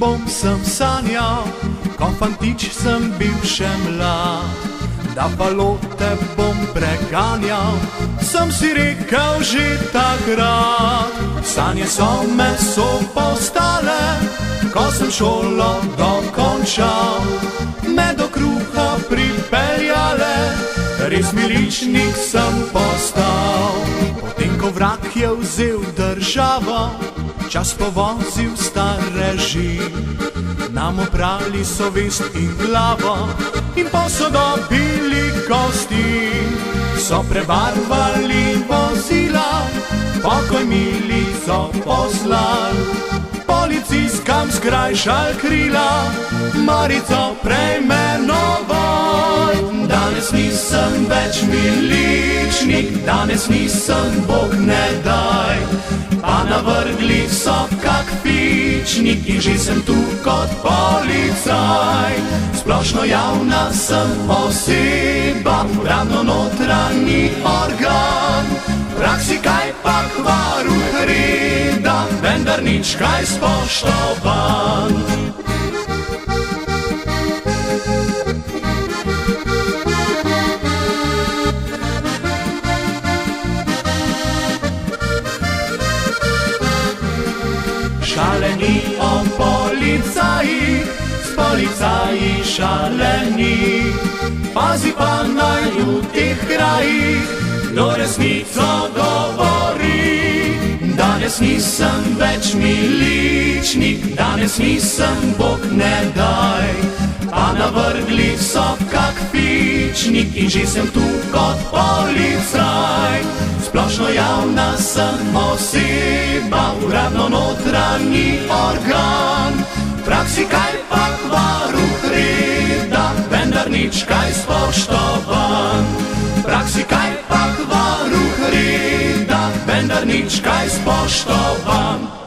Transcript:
bom sem sanjal, ko fantič sem bil še mlad, da falote bom preganjal, sem si rekel že takrat. Sanje so meso postale, ko sem šolo dokončal, me do kruha pripeljale, res miličnik sem postal. Potem ko vrag je vzel državo, čas povozil stare ži, nam oprali so vest in glavo in posodobili kosti. So prebarvali vozila, pokoj mili so poslali, policistkam skrajšal krila, marico preimenovali. Danes nisem več miličnik, danes nisem Bog ne daj, pa navrgli so kak fičnik in že sem tu kot policaj. Splošno javna sem oseba, uradno notranji organ, praksi kaj pa varuh reda, vendar nič kaj spoštovan. Šaleni o policajih, s policaji šaleni, pazi pa naj v teh krajih, kdo resnico govori. Danes nisem več miličnik, danes nisem Bog ne daj, pa navrgli so kak fičnik in že sem tu kot policaj. Splošno javna sem oseba, uradno notranji organ, praksi kaj pa varuh reda, vendar nič kaj spoštovan. Praksi kaj pa varuh reda, vendar nič kaj spoštovan.